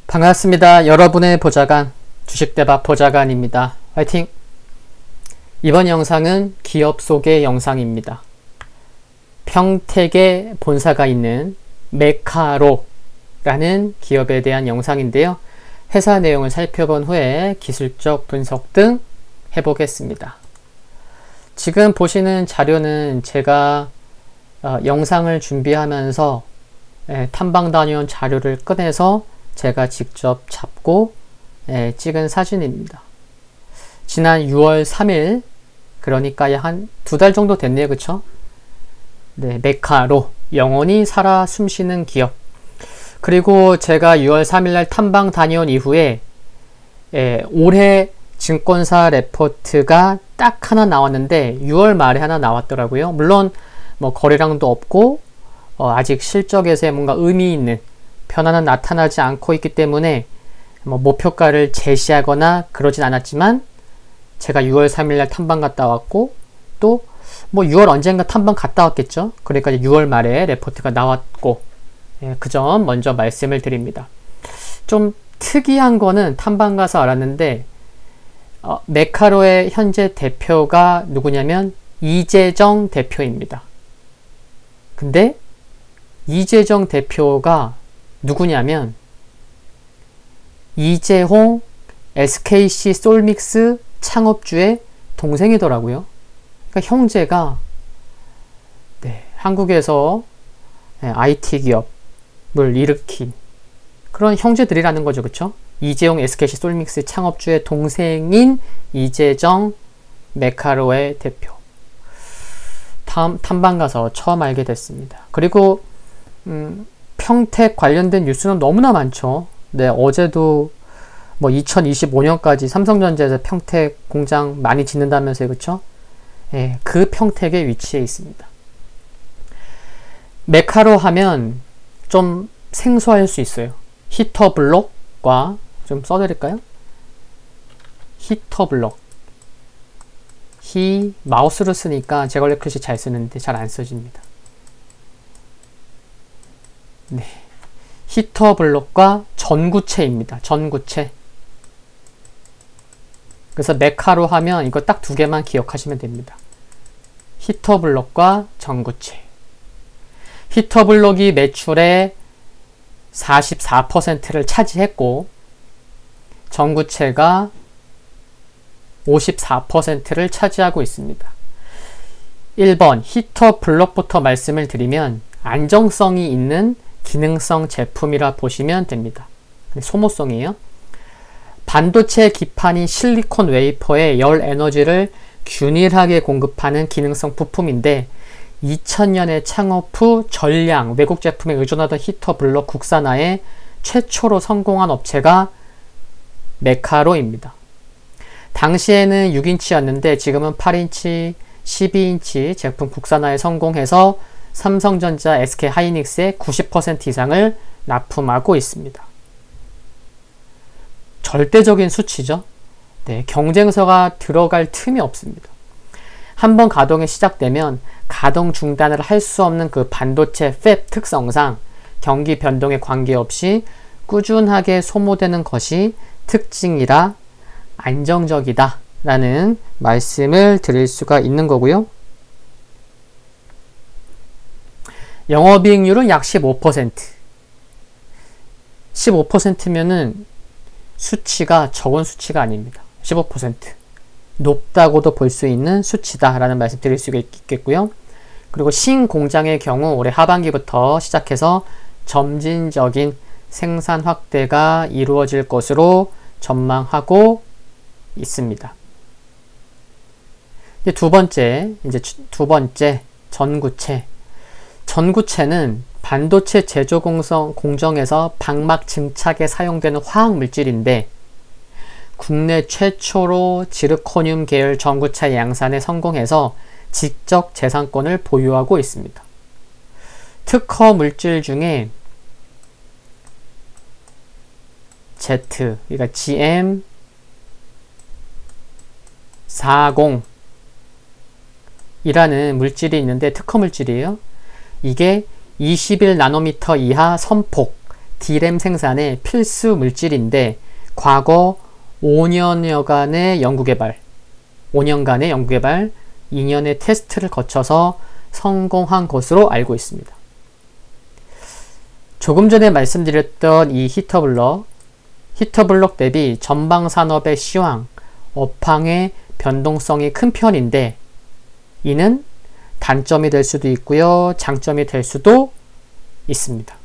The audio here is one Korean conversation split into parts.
반갑습니다. 여러분의 보좌관, 주식대박 보좌관입니다. 화이팅! 이번 영상은 기업 소개 영상입니다. 평택에 본사가 있는 메카로라는 기업에 대한 영상인데요. 회사 내용을 살펴본 후에 기술적 분석 등 해보겠습니다. 지금 보시는 자료는 제가 영상을 준비하면서 탐방 다녀온 자료를 꺼내서 제가 직접 잡고 찍은 사진입니다. 지난 6월 3일, 그러니까 약 한 2달 정도 됐네요. 그쵸? 네, 메카로, 영원히 살아 숨쉬는 기업. 그리고 제가 6월 3일날 탐방 다녀온 이후에 올해 증권사 레포트가 딱 하나 나왔는데 6월 말에 하나 나왔더라고요. 물론 뭐 거래량도 없고 아직 실적에서 뭔가 의미 있는 변화는 나타나지 않고 있기 때문에 뭐 목표가를 제시하거나 그러진 않았지만, 제가 6월 3일날 탐방 갔다 왔고 또 뭐 6월 언젠가 탐방 갔다 왔겠죠. 그러니까 6월 말에 레포트가 나왔고, 그 점 먼저 말씀을 드립니다. 좀 특이한 거는 탐방 가서 알았는데 메카로의 현재 대표가 누구냐면 이재정 대표입니다. 근데 이재정 대표가 누구냐면 이재홍 SKC 솔믹스 창업주의 동생이더라고요. 그러니까 형제가 한국에서 IT 기업을 일으킨 그런 형제들이라는 거죠. 그쵸? 이재홍 SKC 솔믹스 창업주의 동생인 이재정 메카로의 대표. 탐방 가서 처음 알게 됐습니다. 그리고 평택 관련된 뉴스는 너무나 많죠. 네, 어제도 뭐 2025년까지 삼성전자에서 평택 공장 많이 짓는다면서요. 그쵸? 그 평택에 위치해 있습니다. 메카로 하면 좀 생소할 수 있어요. 히터블록과 좀 써드릴까요? 히터블록. 마우스를 쓰니까 제가 원래 글씨 잘 쓰는데 잘 안 써집니다. 네, 히터블록과 전구체입니다. 전구체. 그래서 메카로 하면 이거 딱 두 개만 기억하시면 됩니다. 히터블록과 전구체. 히터블록이 매출의 44%를 차지했고 전구체가 54%를 차지하고 있습니다. 1번 히터블록부터 말씀을 드리면 안정성이 있는 기능성 제품이라 보시면 됩니다. 소모성이에요. 반도체 기판인 실리콘 웨이퍼에 열 에너지를 균일하게 공급하는 기능성 부품인데 2000년에 창업 후 전량 외국 제품에 의존하던 히터블록 국산화에 최초로 성공한 업체가 메카로입니다. 당시에는 6인치였는데 지금은 8인치, 12인치 제품 국산화에 성공해서 삼성전자, SK하이닉스의 90% 이상을 납품하고 있습니다. 절대적인 수치죠. 네, 경쟁사가 들어갈 틈이 없습니다. 한번 가동이 시작되면 가동 중단을 할 수 없는 그 반도체 팹 특성상 경기 변동에 관계없이 꾸준하게 소모되는 것이 특징이라 안정적이다 라는 말씀을 드릴 수가 있는 거고요. 영업이익률은 약 15%. 15%면은 수치가 적은 수치가 아닙니다. 15%. 높다고도 볼 수 있는 수치다 라는 말씀 드릴 수가 있겠고요. 그리고 신공장의 경우 올해 하반기부터 시작해서 점진적인 생산 확대가 이루어질 것으로 전망하고 있습니다. 이제 두 번째 전구체. 전구체는 반도체 제조 공정에서 방막 증착에 사용되는 화학 물질인데 국내 최초로 지르코늄 계열 전구체 양산에 성공해서 지적 재산권을 보유하고 있습니다. 특허 물질 중에 그러니까 GM40 이라는 물질이 있는데 특허 물질이에요. 이게 21나노미터 이하 선폭 D램 생산의 필수 물질인데 과거 5년간의 연구개발, 2년의 테스트를 거쳐서 성공한 것으로 알고 있습니다. 조금 전에 말씀드렸던 이 히터블럭 대비 전방산업의 시황, 업황의 변동성이 큰 편인데 이는 단점이 될 수도 있고요, 장점이 될 수도 있습니다.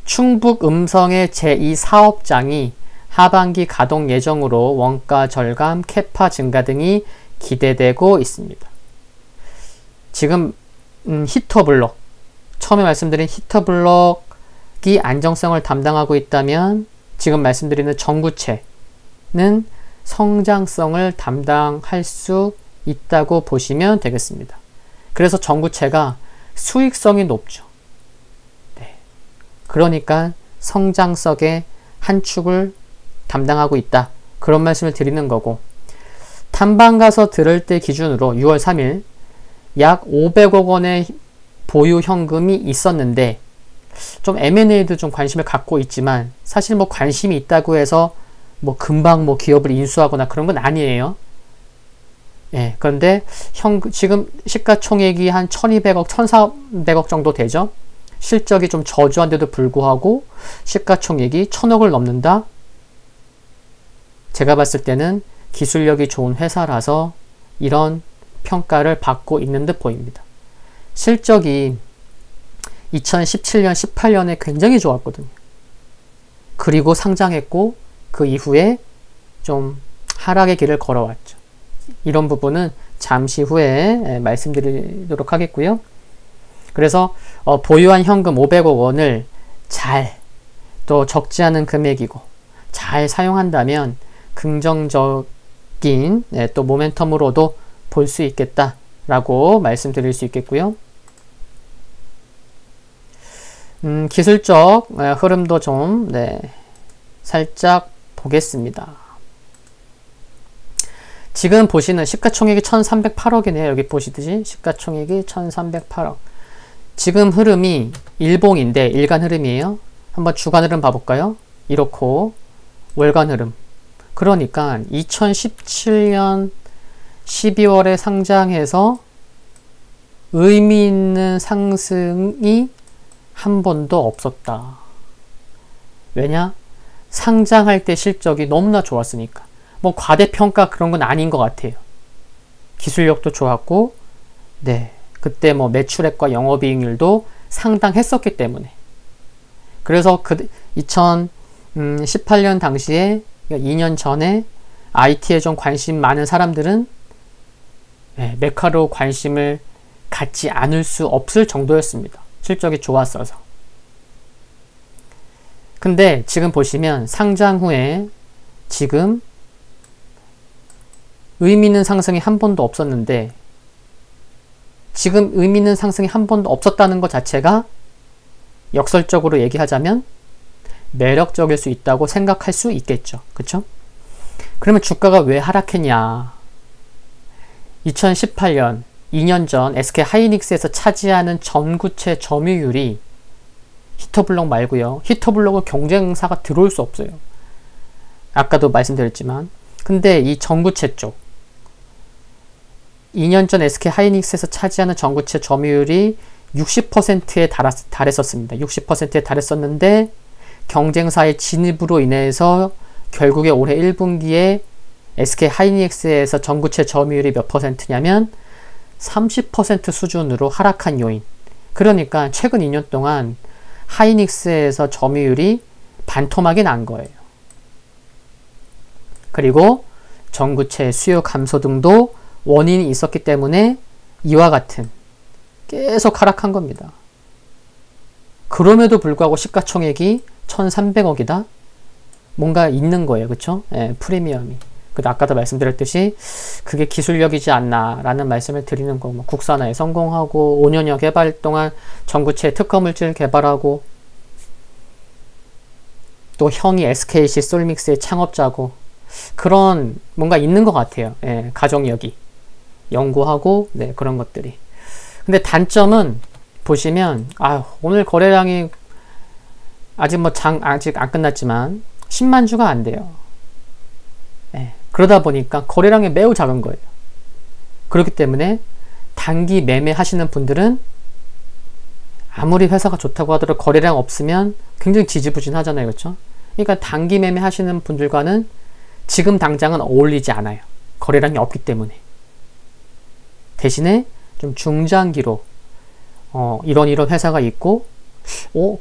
충북 음성의 제2사업장이 하반기 가동 예정으로 원가 절감, 캐파 증가 등이 기대되고 있습니다. 지금 히터블럭, 처음에 말씀드린 히터블럭이 안정성을 담당하고 있다면 지금 말씀드리는 전구체는 성장성을 담당할 수 있다고 보시면 되겠습니다. 그래서 전구체가 수익성이 높죠. 네. 그러니까 성장성의 한 축을 담당하고 있다. 그런 말씀을 드리는 거고, 탐방 가서 들을 때 기준으로 6월 3일 약 500억 원의 보유 현금이 있었는데, 좀 M&A도 좀 관심을 갖고 있지만 사실 뭐 관심이 있다고 해서 뭐 금방 뭐 기업을 인수하거나 그런 건 아니에요. 예, 그런데 지금 시가총액이 한 1200억, 1400억 정도 되죠. 실적이 좀 저조한데도 불구하고 시가총액이 1000억을 넘는다? 제가 봤을 때는 기술력이 좋은 회사라서 이런 평가를 받고 있는 듯 보입니다. 실적이 2017년, 18년에 굉장히 좋았거든요. 그리고 상장했고 그 이후에 좀 하락의 길을 걸어왔죠. 이런 부분은 잠시 후에 말씀드리도록 하겠고요. 그래서 보유한 현금 500억 원을 잘, 또 적지 않은 금액이고 잘 사용한다면 긍정적인 또 모멘텀으로도 볼 수 있겠다라고 말씀드릴 수 있겠고요. 기술적 흐름도 좀 살짝 보겠습니다. 지금 보시는 시가총액이 1308억이네요. 여기 보시듯이 시가총액이 1308억. 지금 흐름이 일봉인데 일간 흐름이에요. 한번 주간 흐름 봐볼까요? 이렇고 월간 흐름. 그러니까 2017년 12월에 상장해서 의미 있는 상승이 한 번도 없었다. 왜냐? 상장할 때 실적이 너무나 좋았으니까. 뭐 과대평가 그런 건 아닌 것 같아요. 기술력도 좋았고, 그때 뭐 매출액과 영업이익률도 상당했었기 때문에. 그래서 2018년 당시에 2년 전에 IT에 좀 관심 많은 사람들은 메카로 관심을 갖지 않을 수 없을 정도였습니다. 실적이 좋았어서. 근데 지금 보시면 상장 후에 지금 의미 있는 상승이 한 번도 없었는데, 지금 의미 있는 상승이 한 번도 없었다는 것 자체가 역설적으로 얘기하자면 매력적일 수 있다고 생각할 수 있겠죠. 그쵸? 그러면 주가가 왜 하락했냐? 2018년, 2년 전 SK 하이닉스에서 차지하는 전구체 점유율이 히터블럭 말고요. 히터블럭은 경쟁사가 들어올 수 없어요. 아까도 말씀드렸지만. 근데 이 전구체 쪽, 2년 전 SK 하이닉스에서 차지하는 전구체 점유율이 60%에 달했었습니다. 60%에 달했었는데 경쟁사의 진입으로 인해서 결국에 올해 1분기에 SK 하이닉스에서 전구체 점유율이 몇 퍼센트냐면 30% 수준으로 하락한 요인. 그러니까 최근 2년 동안 하이닉스에서 점유율이 반토막이 난 거예요. 그리고 전구체 수요 감소 등도 원인이 있었기 때문에 이와 같은 계속 하락한 겁니다. 그럼에도 불구하고 시가총액이 1300억이다? 뭔가 있는 거예요. 그쵸? 프리미엄이. 아까도 말씀드렸듯이 그게 기술력이지 않나 라는 말씀을 드리는 거고, 국산화에 성공하고 5년여 개발 동안 전구체 특허물질 개발하고, 또 형이 SKC 솔믹스의 창업자고, 그런 뭔가 있는 것 같아요. 가정력이 연구하고 그런 것들이. 근데 단점은 보시면 오늘 거래량이 아직 뭐 아직 안 끝났지만 10만 주가 안 돼요. 예, 그러다 보니까 거래량이 매우 작은 거예요. 그렇기 때문에 단기 매매 하시는 분들은 아무리 회사가 좋다고 하더라도 거래량 없으면 굉장히 지지부진하잖아요. 그렇죠? 그러니까 단기 매매 하시는 분들과는 지금 당장은 어울리지 않아요. 거래량이 없기 때문에. 대신에 좀 중장기로 이런 회사가 있고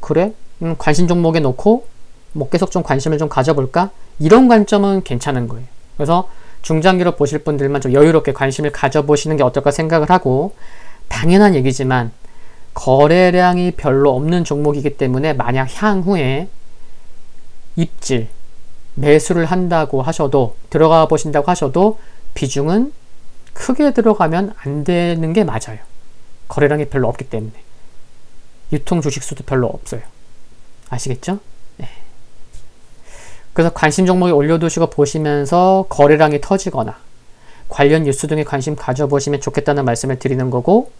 그래? 관심 종목에 놓고 뭐 계속 좀 관심을 좀 가져볼까? 이런 관점은 괜찮은 거예요. 그래서 중장기로 보실 분들만 좀 여유롭게 관심을 가져보시는 게 어떨까 생각을 하고, 당연한 얘기지만 거래량이 별로 없는 종목이기 때문에 만약 향후에 입질, 매수를 한다고 하셔도, 들어가 보신다고 하셔도 비중은 크게 들어가면 안 되는 게 맞아요. 거래량이 별로 없기 때문에. 유통 주식수도 별로 없어요. 아시겠죠? 네. 그래서 관심 종목에 올려두시고 보시면서 거래량이 터지거나 관련 뉴스 등에 관심 가져보시면 좋겠다는 말씀을 드리는 거고,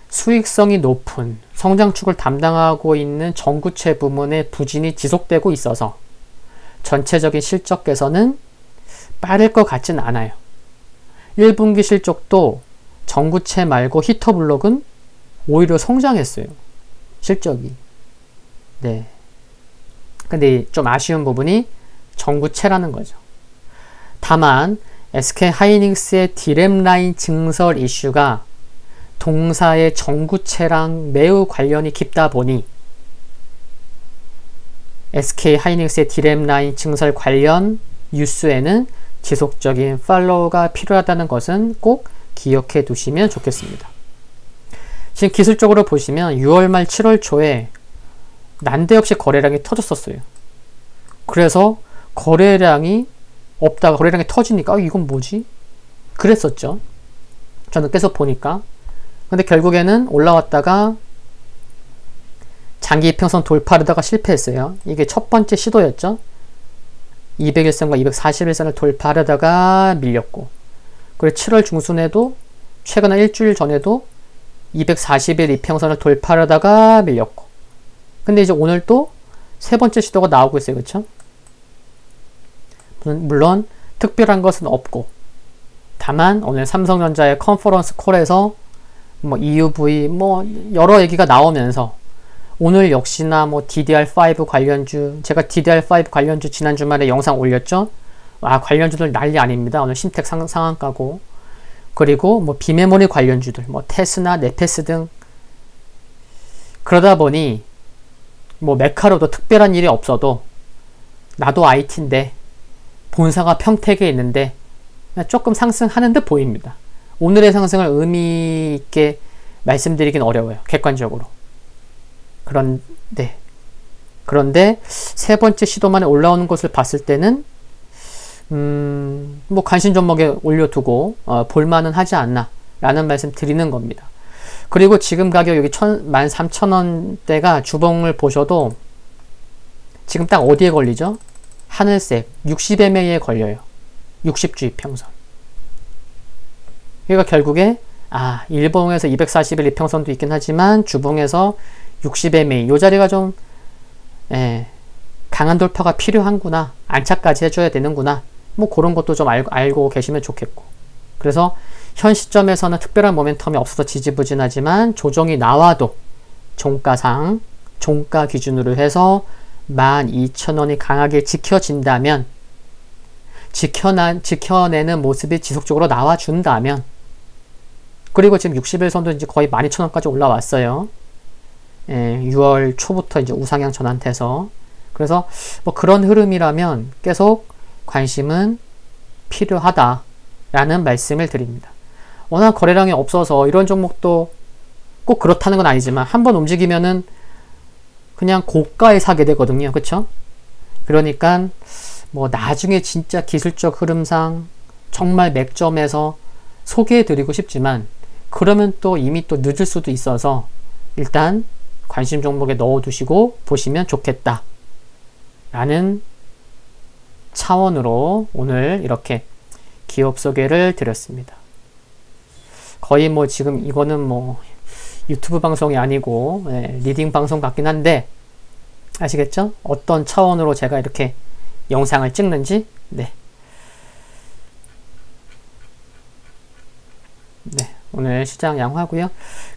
수익성이 높은 성장축을 담당하고 있는 전구체 부문의 부진이 지속되고 있어서 전체적인 실적 개선은 빠를 것 같진 않아요. 1분기 실적도 전구체 말고 히터블록은 오히려 성장했어요. 실적이. 네. 근데 좀 아쉬운 부분이 전구체라는 거죠. 다만 SK하이닉스의 디램 라인 증설 이슈가 동사의 전구체랑 매우 관련이 깊다 보니 SK하이닉스의 디램 라인 증설 관련 뉴스에는 지속적인 팔로우가 필요하다는 것은 꼭 기억해 두시면 좋겠습니다. 지금 기술적으로 보시면 6월 말 7월 초에 난데없이 거래량이 터졌었어요. 그래서 거래량이 없다가 거래량이 터지니까 이건 뭐지? 그랬었죠. 저는 계속 보니까. 근데 결국에는 올라왔다가 장기 이평선 돌파하다가 실패했어요. 이게 첫 번째 시도였죠. 200일선과 241선을 돌파하려다가 밀렸고, 그리고 7월 중순에도 최근 일주일 전에도 240일 이평선을 돌파하려다가 밀렸고, 근데 이제 오늘 또 세 번째 시도가 나오고 있어요. 그렇죠? 물론 특별한 것은 없고, 다만 오늘 삼성전자의 컨퍼런스 콜에서 뭐 EUV 뭐 여러 얘기가 나오면서 오늘 역시나 뭐 DDR5 관련주, 제가 DDR5 관련주 지난 주말에 영상 올렸죠. 관련주들 난리 아닙니다. 오늘 신택 상한가고, 그리고 뭐 비메모리 관련주들, 뭐 테스나 네페스 등. 그러다 보니 뭐 메카로도 특별한 일이 없어도 나도 IT인데 본사가 평택에 있는데 조금 상승하는 듯 보입니다. 오늘의 상승을 의미 있게 말씀드리긴 어려워요. 객관적으로. 그런데 세 번째 시도만에 올라오는 것을 봤을 때는 뭐 관심 종목에 올려두고 볼만은 하지 않나 라는 말씀 드리는 겁니다. 그리고 지금 가격 여기 13,000원대가 주봉을 보셔도 지금 딱 어디에 걸리죠? 하늘색 60MA에 걸려요. 60주 이평선. 그러니까 결국에 일봉에서 241 이평선도 있긴 하지만 주봉에서 60MA 이 자리가 좀 강한 돌파가 필요한구나, 안착까지 해줘야 되는구나, 뭐 그런 것도 좀 알고 계시면 좋겠고. 그래서 현 시점에서는 특별한 모멘텀이 없어서 지지부진하지만 조정이 나와도 종가상, 종가 기준으로 해서 12,000원이 강하게 지켜진다면, 지켜내는 모습이 지속적으로 나와준다면, 그리고 지금 60일선도 이제 거의 12,000원까지 올라왔어요. 6월 초부터 이제 우상향 전환돼서. 그래서 뭐 그런 흐름이라면 계속 관심은 필요하다라는 말씀을 드립니다. 워낙 거래량이 없어서 이런 종목도 꼭 그렇다는 건 아니지만 한번 움직이면은 그냥 고가에 사게 되거든요. 그쵸? 그러니까 뭐 나중에 진짜 기술적 흐름상 정말 맥점에서 소개해드리고 싶지만 그러면 또 이미 또 늦을 수도 있어서 일단 관심 종목에 넣어두시고 보시면 좋겠다 라는 차원으로 오늘 이렇게 기업 소개를 드렸습니다. 거의 뭐 지금 이거는 뭐 유튜브 방송이 아니고 리딩 방송 같긴 한데 아시겠죠? 어떤 차원으로 제가 이렇게 영상을 찍는지. 네. 네. 오늘 시장 양호하고요.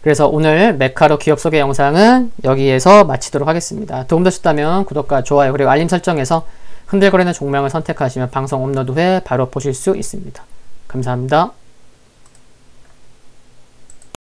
그래서 오늘 메카로 기업 소개 영상은 여기에서 마치도록 하겠습니다. 도움되셨다면 구독과 좋아요 그리고 알림 설정에서 흔들거리는 종목을 선택하시면 방송 업로드 후에 바로 보실 수 있습니다. 감사합니다.